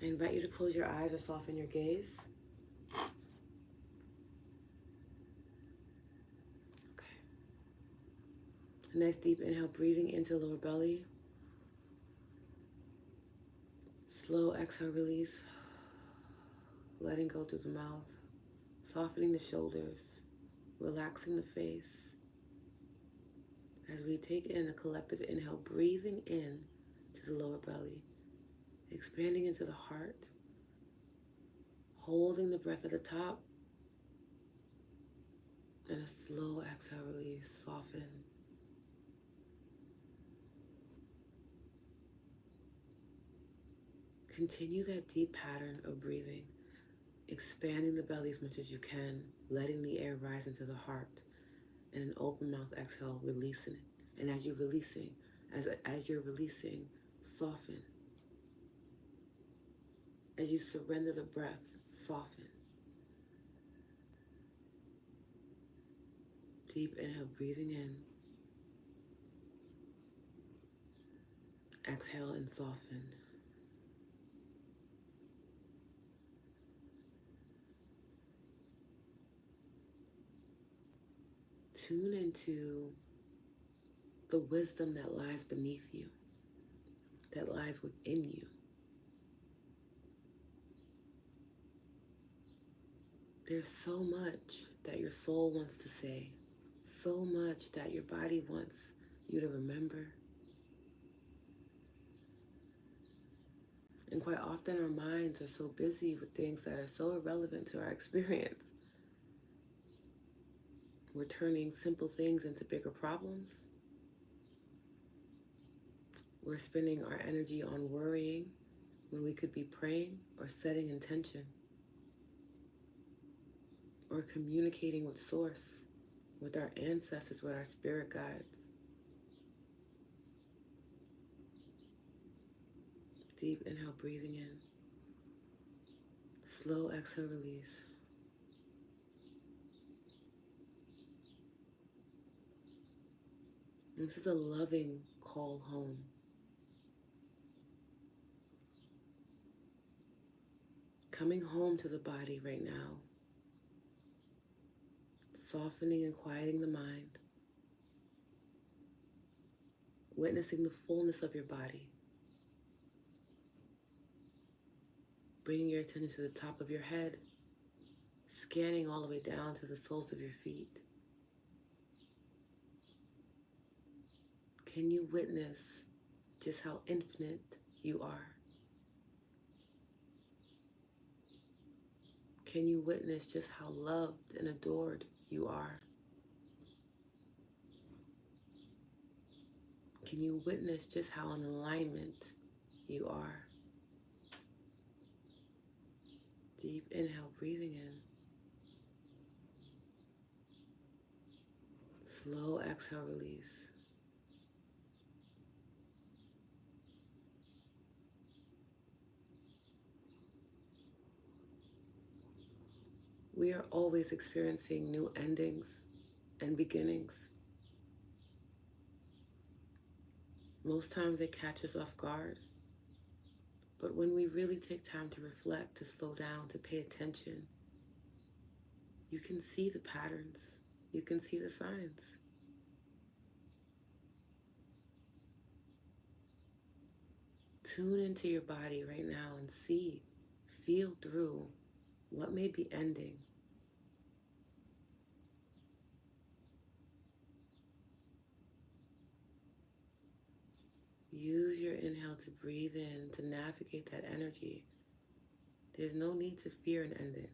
I invite you to close your eyes or soften your gaze. Okay. A nice deep inhale, breathing into the lower belly. Slow exhale, release. Letting go through the mouth. Softening the shoulders. Relaxing the face. As we take in a collective inhale, breathing in to the lower belly. Expanding into the heart. Holding the breath at the top. And a slow exhale, release. Soften. Continue that deep pattern of breathing, expanding the belly as much as you can, letting the air rise into the heart, and an open mouth exhale, releasing it. And as you're releasing, soften. As you surrender the breath, soften. Deep inhale, breathing in. Exhale and soften. Tune into the wisdom that lies beneath you, that lies within you. There's so much that your soul wants to say, so much that your body wants you to remember. And quite often our minds are so busy with things that are so irrelevant to our experience. We're turning simple things into bigger problems. We're spending our energy on worrying when we could be praying or setting intention or communicating with Source, with our ancestors, with our spirit guides. Deep inhale, breathing in. Slow exhale, release. This is a loving call home. Coming home to the body right now. Softening and quieting the mind. Witnessing the fullness of your body. Bringing your attention to the top of your head. Scanning all the way down to the soles of your feet. Can you witness just how infinite you are? Can you witness just how loved and adored you are? Can you witness just how in alignment you are? Deep inhale, breathing in. Slow exhale, release. We are always experiencing new endings and beginnings. Most times they catch us off guard. But when we really take time to reflect, to slow down, to pay attention, you can see the patterns. You can see the signs. Tune into your body right now and see, feel through what may be ending. Use your inhale to breathe in, to navigate that energy. There's no need to fear an ending.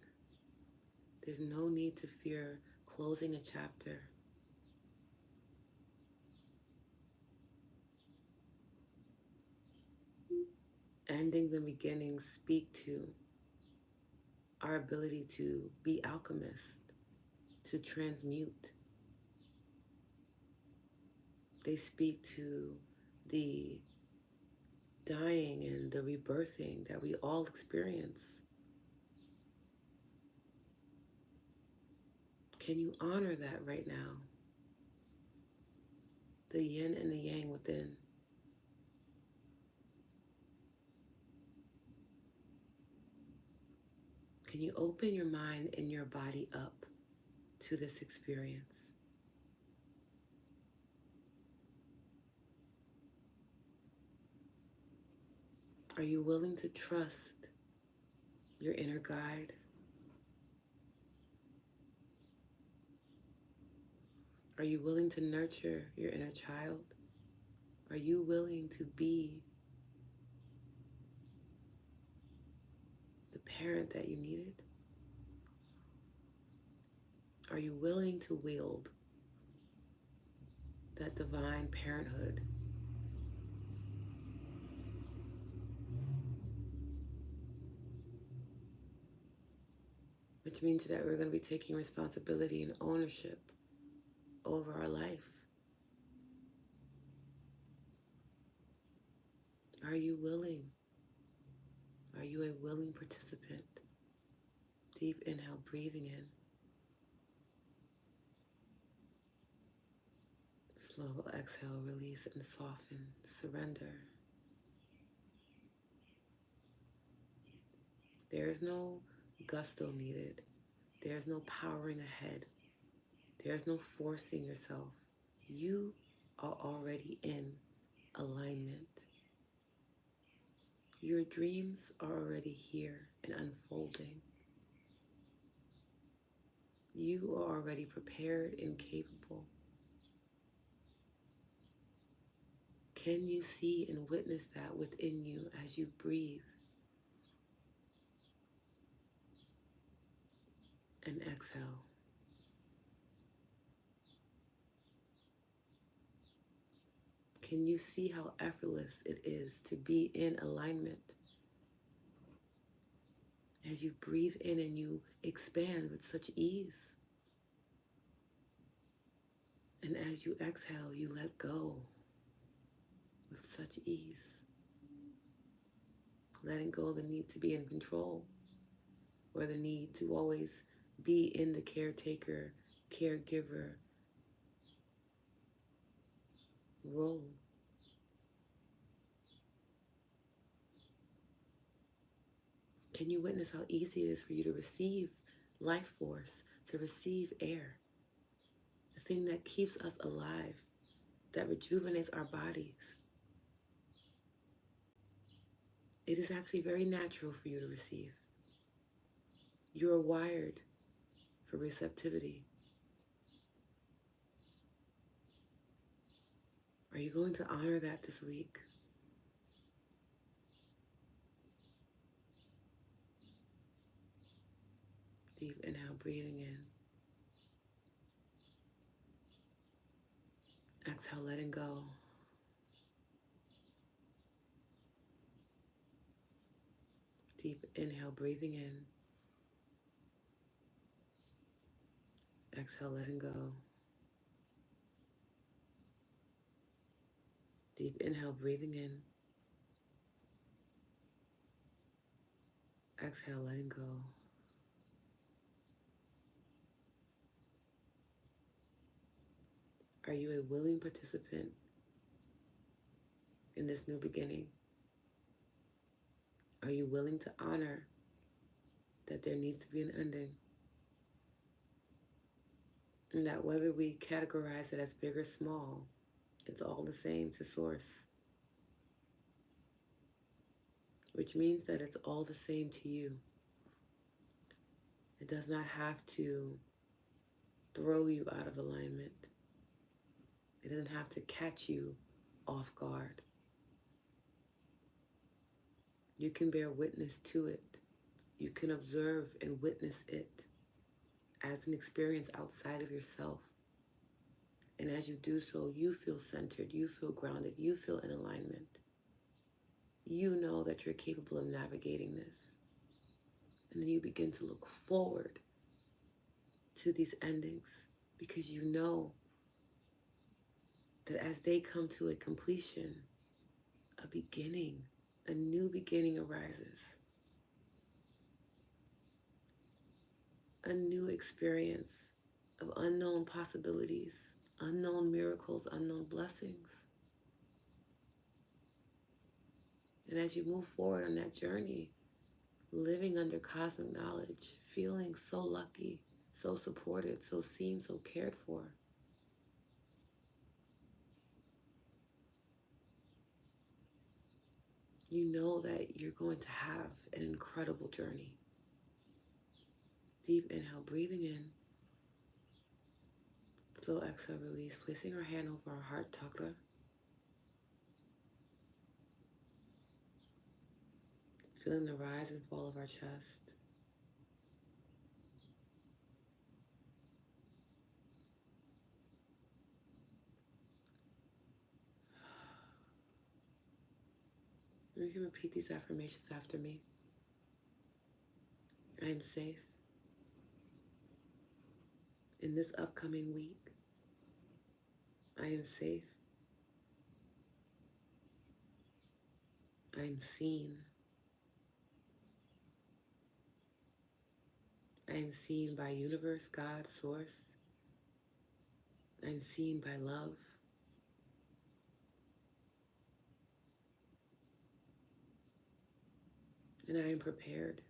There's no need to fear closing a chapter. Ending the beginnings speak to our ability to be alchemists, to transmute. They speak to the dying and the rebirthing that we all experience. Can you honor that right now? The yin and the yang within. Can you open your mind and your body up to this experience? Are you willing to trust your inner guide? Are you willing to nurture your inner child? Are you willing to be the parent that you needed? Are you willing to wield that divine parenthood? Which means that we're going to be taking responsibility and ownership over our life. Are you willing? Are you a willing participant? Deep inhale, breathing in. Slow exhale, release and soften, surrender. There is no gusto needed. There is no powering ahead. There is no forcing yourself. You are already in alignment. Your dreams are already here and unfolding. You are already prepared and capable. Can you see and witness that within you as you breathe and exhale? Can you see how effortless it is to be in alignment? As you breathe in and you expand with such ease. And as you exhale, you let go with such ease. Letting go of the need to be in control or the need to always be in the caretaker, caregiver role. Can you witness how easy it is for you to receive life force, to receive air? The thing that keeps us alive, that rejuvenates our bodies. It is actually very natural for you to receive. You are wired for receptivity. Are you going to honor that this week? Deep inhale, breathing in. Exhale, letting go. Deep inhale, breathing in. Exhale, letting go. Deep inhale, breathing in. Exhale, letting go. Are you a willing participant in this new beginning? Are you willing to honor that there needs to be an ending? And that whether we categorize it as big or small, it's all the same to source. Which means that it's all the same to you. It does not have to throw you out of alignment. It doesn't have to catch you off guard. You can bear witness to it. You can observe and witness it as an experience outside of yourself. And as you do so, you feel centered, you feel grounded, you feel in alignment. You know that you're capable of navigating this. And then you begin to look forward to these endings because you know that as they come to a completion, a beginning, a new beginning arises. A new experience of unknown possibilities, unknown miracles, unknown blessings. And as you move forward on that journey, living under cosmic knowledge, feeling so lucky, so supported, so seen, so cared for, you know that you're going to have an incredible journey. Deep inhale, breathing in. Slow exhale, release, placing our hand over our heart chakra. Feeling the rise and fall of our chest. And you can repeat these affirmations after me. I am safe in this upcoming week. I am safe. I am seen. I am seen by universe, God, source. I am seen by love. And I am prepared.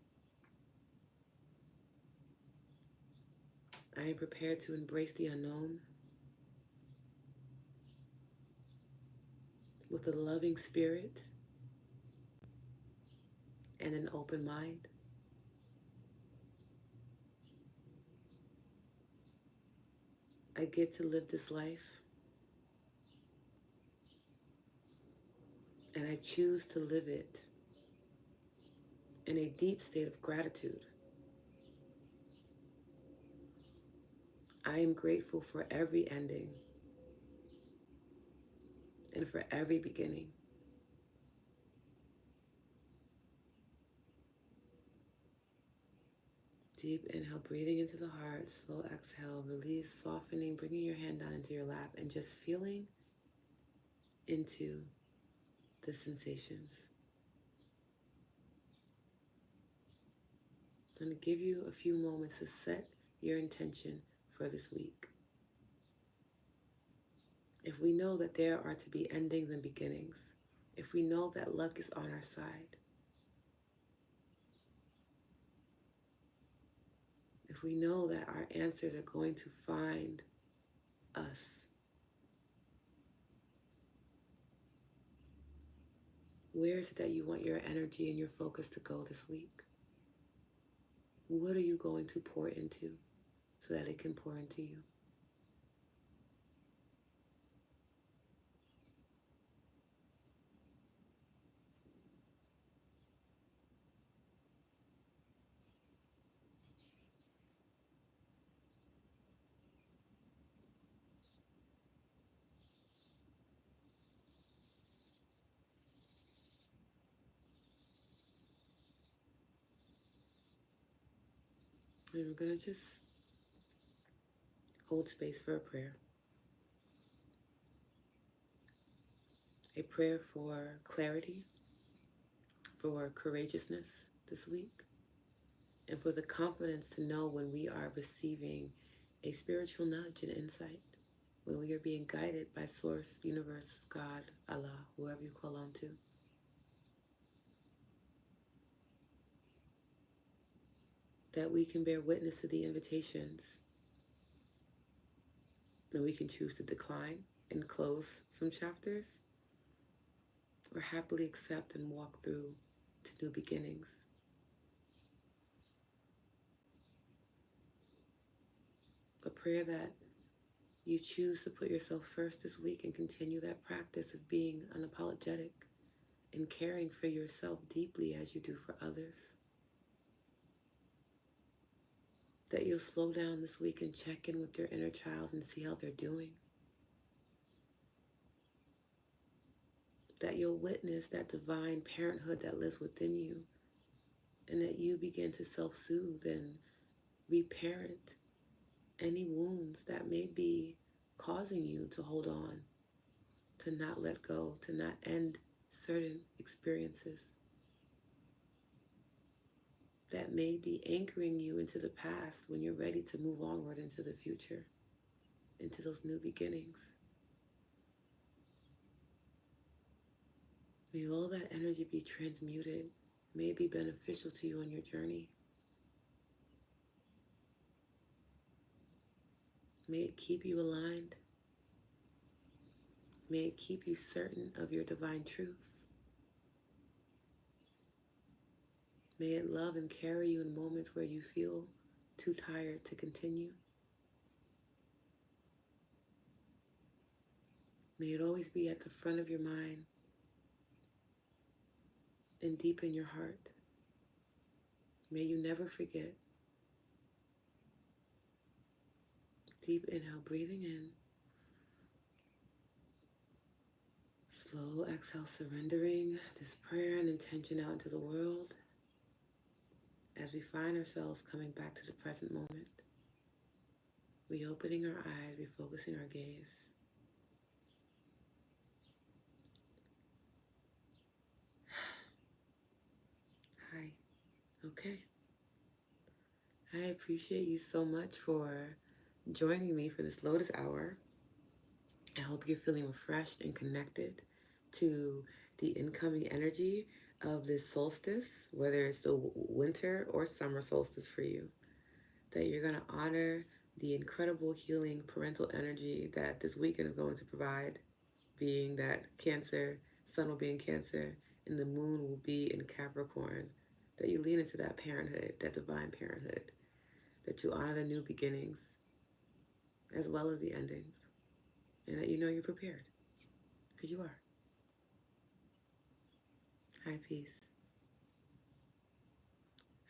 I am prepared to embrace the unknown with a loving spirit and an open mind. I get to live this life, and I choose to live it in a deep state of gratitude. I am grateful for every ending and for every beginning. Deep inhale, breathing into the heart, slow exhale, release, softening, bringing your hand down into your lap and just feeling into the sensations. I'm going to give you a few moments to set your intention for this week. If we know that there are to be endings and beginnings, if we know that luck is on our side, if we know that our answers are going to find us, where is it that you want your energy and your focus to go this week? What are you going to pour into so that it can pour into you? And we're going to just hold space for a prayer. A prayer for clarity, for courageousness this week, and for the confidence to know when we are receiving a spiritual nudge and insight, when we are being guided by Source, Universe, God, Allah, whoever you call on to. That we can bear witness to the invitations, and we can choose to decline and close some chapters, or happily accept and walk through to new beginnings. A prayer that you choose to put yourself first this week and continue that practice of being unapologetic and caring for yourself deeply as you do for others. That you'll slow down this week and check in with your inner child and see how they're doing. That you'll witness that divine parenthood that lives within you, and that you begin to self-soothe and reparent any wounds that may be causing you to hold on to not let go, to not end certain experiences that may be anchoring you into the past when you're ready to move onward into the future, into those new beginnings. May all that energy be transmuted, may it be beneficial to you on your journey. May it keep you aligned. May it keep you certain of your divine truths. May it love and carry you in moments where you feel too tired to continue. May it always be at the front of your mind and deep in your heart. May you never forget. Deep inhale, breathing in. Slow exhale, surrendering this prayer and intention out into the world as we find ourselves coming back to the present moment. Reopening our eyes, refocusing our gaze. Hi. Okay. I appreciate you so much for joining me for this Lotus Hour. I hope you're feeling refreshed and connected to the incoming energy of this solstice, whether it's the winter or summer solstice for you, that you're going to honor the incredible healing parental energy that this weekend is going to provide, being that Cancer, Sun will be in Cancer, and the Moon will be in Capricorn, that you lean into that parenthood, that divine parenthood, that you honor the new beginnings as well as the endings, and that you know you're prepared, because you are. Hi, peace.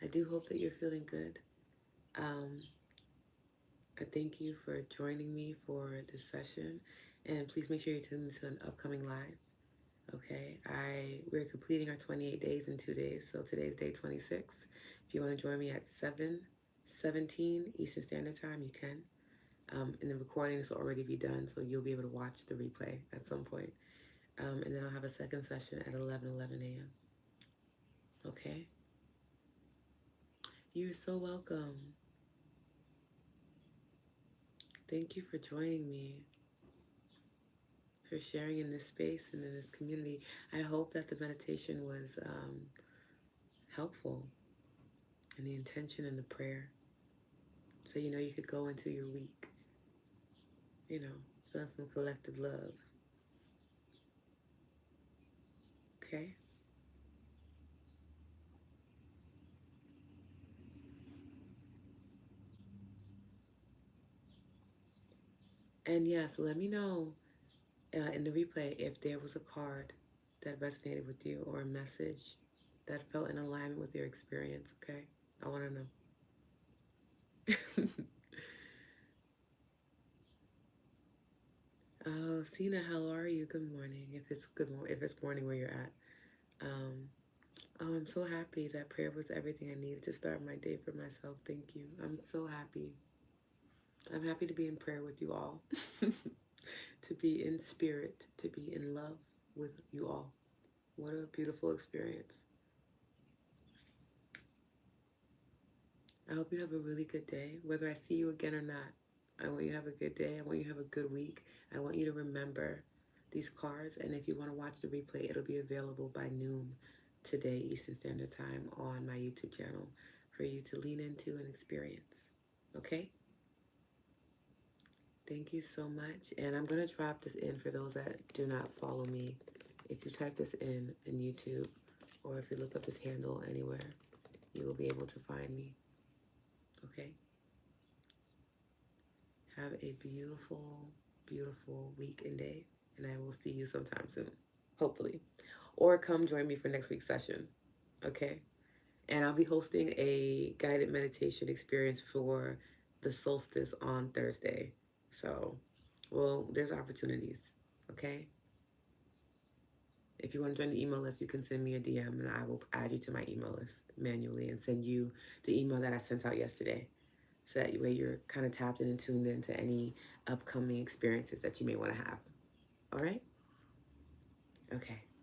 I do hope that you're feeling good. I thank you for joining me for this session, and please make sure you tune into an upcoming live. Okay, we're completing our 28 days in 2 days, so today's day 26. If you want to join me at 7:17 Eastern Standard Time, you can. And the recording will already be done, so you'll be able to watch the replay at some point. And then I'll have a second session at 11 a.m. Okay? You're so welcome. Thank you for joining me, for sharing in this space and in this community. I hope that the meditation was helpful, and the intention and the prayer, so you know you could go into your week, feeling some collective love. Okay? And yeah, so let me know in the replay if there was a card that resonated with you or a message that felt in alignment with your experience, okay? I want to know. Oh, Sina, how are you? Good morning. If it's morning where you're at. I'm so happy that prayer was everything I needed to start my day for myself. Thank you. I'm so happy. I'm happy to be in prayer with you all. To be in spirit, to be in love with you all. What a beautiful experience. I hope you have a really good day, whether I see you again or not. I want you to have a good day. I want you to have a good week. I want you to remember these cards, and if you want to watch the replay, it'll be available by noon today, Eastern Standard Time, on my YouTube channel for you to lean into and experience. Okay? Thank you so much. And I'm going to drop this in for those that do not follow me. If you type this in YouTube, or if you look up this handle anywhere, you will be able to find me. Okay? Have a beautiful, beautiful week and day. And I will see you sometime soon, hopefully. Or come join me for next week's session. Okay? And I'll be hosting a guided meditation experience for the solstice on Thursday. So, well, there's opportunities. Okay? If you want to join the email list, you can send me a DM and I will add you to my email list manually and send you the email that I sent out yesterday. So that way you're kind of tapped in and tuned into any upcoming experiences that you may want to have. All right? Okay.